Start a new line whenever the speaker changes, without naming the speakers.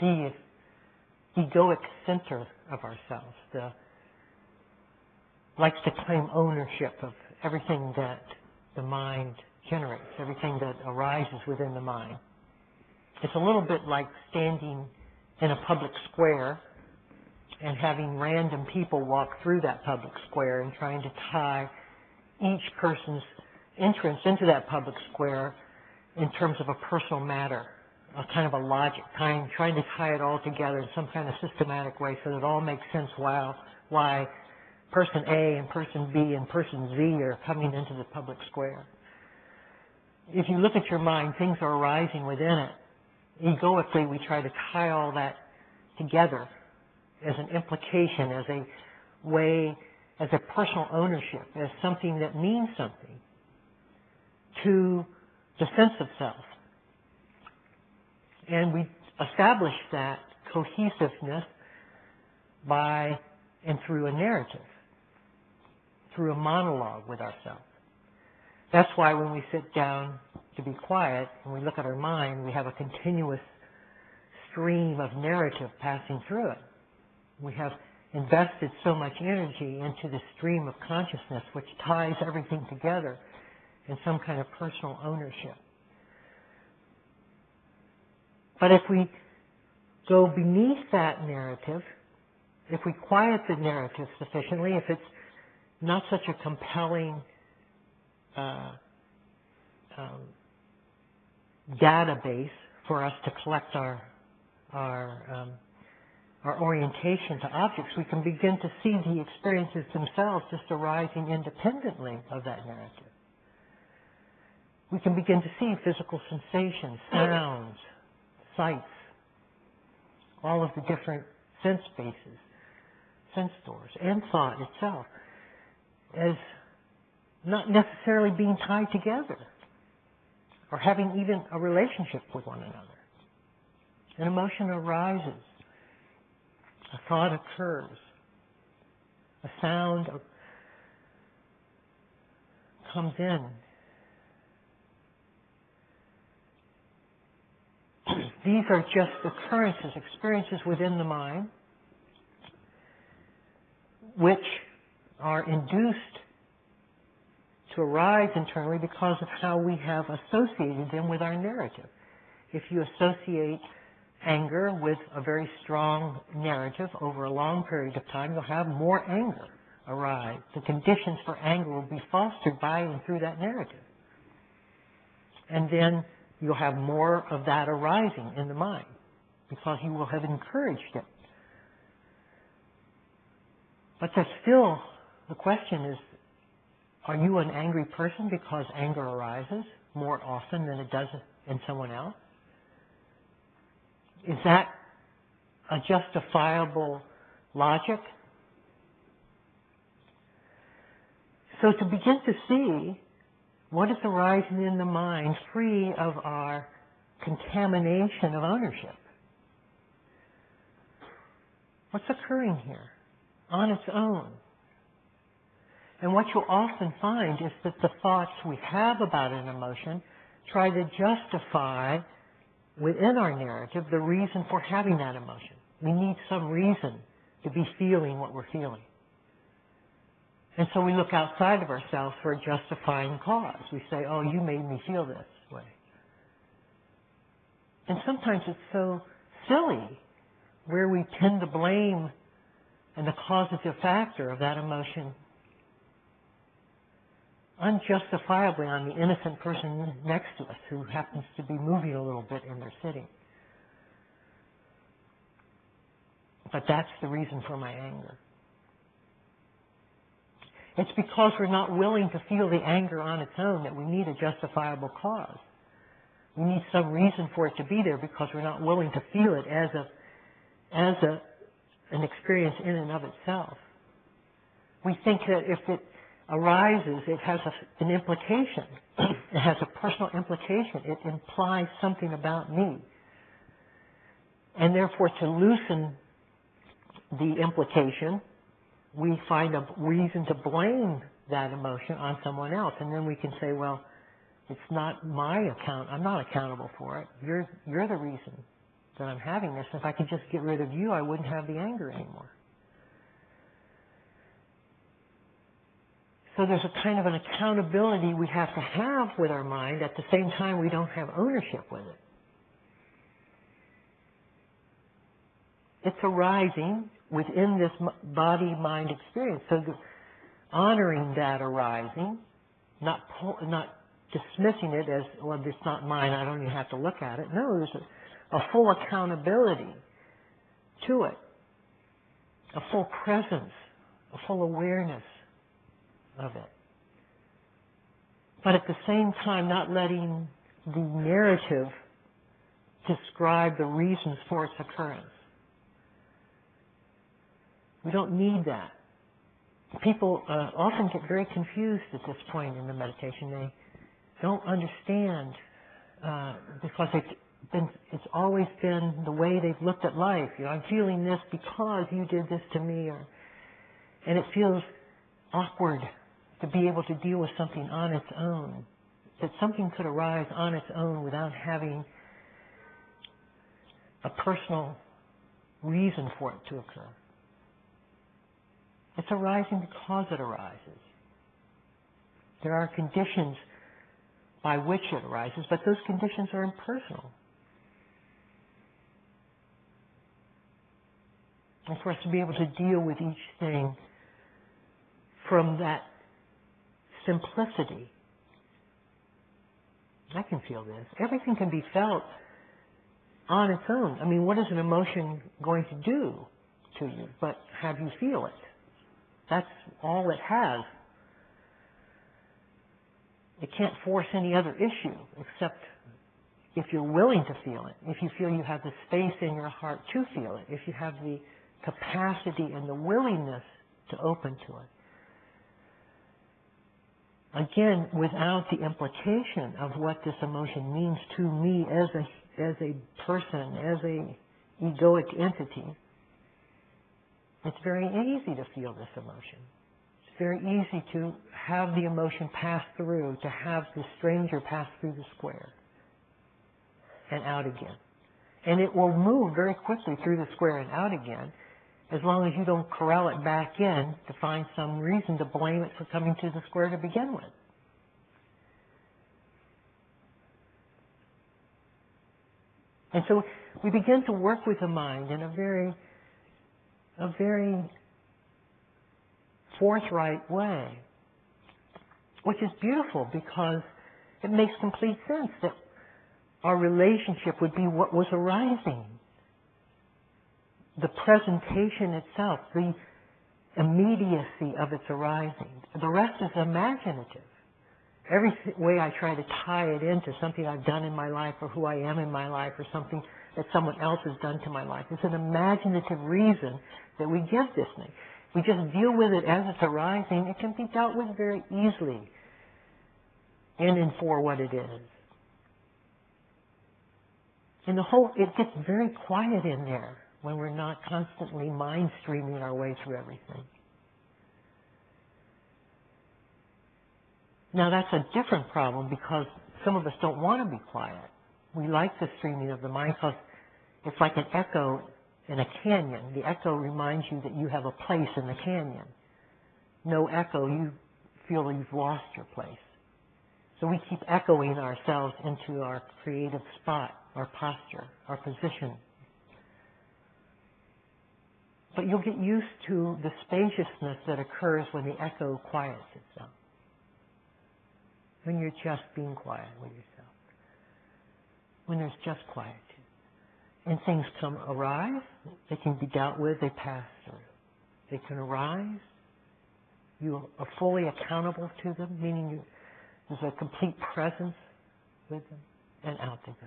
the egoic center of ourselves, likes to claim ownership of everything that the mind generates, everything that arises within the mind. It's a little bit like standing in a public square and having random people walk through that public square and trying to tie each person's entrance into that public square in terms of a personal matter, a kind of a logic, trying to tie it all together in some kind of systematic way so that it all makes sense why person A and person B and person Z are coming into the public square. If you look at your mind, things are arising within it. Egoically, we try to tie all that together as an implication, as a way, as a personal ownership, as something that means something to the sense of self. And we establish that cohesiveness by and through a narrative, through a monologue with ourselves. That's why when we sit down to be quiet and we look at our mind, we have a continuous stream of narrative passing through it. We have invested so much energy into the stream of consciousness which ties everything together in some kind of personal ownership. But if we go beneath that narrative, if we quiet the narrative sufficiently, if it's not such a compelling database for us to collect our orientation to objects, we can begin to see the experiences themselves just arising independently of that narrative. We can begin to see physical sensations, sounds, sights, all of the different sense bases, sense doors, and thought itself as not necessarily being tied together or having even a relationship with one another. An emotion arises, a thought occurs, a sound comes in. These are just occurrences, experiences within the mind, which are induced to arise internally because of how we have associated them with our narrative. If you associate anger with a very strong narrative over a long period of time, you'll have more anger arise. The conditions for anger will be fostered by and through that narrative. And then you'll have more of that arising in the mind because you will have encouraged it. But there's still, the question is, are you an angry person because anger arises more often than it does in someone else? Is that a justifiable logic? So to begin to see what is arising in the mind free of our contamination of ownership. What's occurring here on its own? And what you'll often find is that the thoughts we have about an emotion try to justify within our narrative the reason for having that emotion. We need some reason to be feeling what we're feeling. And so we look outside of ourselves for a justifying cause. We say, oh, you made me feel this way. And sometimes it's so silly where we tend to blame and the causative factor of that emotion unjustifiably on the innocent person next to us who happens to be moving a little bit in their sitting. But that's the reason for my anger. It's because we're not willing to feel the anger on its own that we need a justifiable cause. We need some reason for it to be there because we're not willing to feel it as an experience in and of itself. We think that if it arises, it has an implication. It has a personal implication. It implies something about me. And therefore, to loosen the implication, we find a reason to blame that emotion on someone else. And then we can say, well, it's not my account. I'm not accountable for it. You're the reason that I'm having this. If I could just get rid of you, I wouldn't have the anger anymore. So there's a kind of an accountability we have to have with our mind. At the same time, we don't have ownership with it. It's arising within this body-mind experience. So honoring that arising, not dismissing it as, well, it's not mine, I don't even have to look at it. No, there's a full accountability to it, a full presence, a full awareness of it. But at the same time, not letting the narrative describe the reasons for its occurrence. We don't need that. People often get very confused at this point in the meditation. They don't understand because it's always been the way they've looked at life. You know, I'm feeling this because you did this to me, and it feels awkward to be able to deal with something on its own. That something could arise on its own without having a personal reason for it to occur. It's arising because it arises. There are conditions by which it arises, but those conditions are impersonal. And for us to be able to deal with each thing from that simplicity, I can feel this. Everything can be felt on its own. I mean, what is an emotion going to do to you but have you feel it? That's all it has. It can't force any other issue except if you're willing to feel it, if you feel you have the space in your heart to feel it, if you have the capacity and the willingness to open to it. Again, without the implication of what this emotion means to me as a person, as a egoic entity, it's very easy to feel this emotion. It's very easy to have the emotion pass through, to have the stranger pass through the square and out again. And it will move very quickly through the square and out again, as long as you don't corral it back in to find some reason to blame it for coming to the square to begin with. And so we begin to work with the mind in a very forthright way, which is beautiful because it makes complete sense that our relationship would be what was arising. The presentation itself, the immediacy of its arising. The rest is imaginative. Every way I try to tie it into something I've done in my life or who I am in my life or something that someone else has done to my life, it's an imaginative reason that we give this thing. We just deal with it as it's arising. It can be dealt with very easily in and for what it is. And it gets very quiet in there when we're not constantly mind streaming our way through everything. Now that's a different problem because some of us don't want to be quiet. We like the streaming of the mind because it's like an echo in a canyon. The echo reminds you that you have a place in the canyon. No echo, you feel you've lost your place. So we keep echoing ourselves into our creative spot, our posture, our position. But you'll get used to the spaciousness that occurs when the echo quiets itself. When you're just being quiet with yourself. When there's just quietude. And things arise, they can be dealt with, they pass through. They can arise, you are fully accountable to them, meaning there's a complete presence with them, and out they go.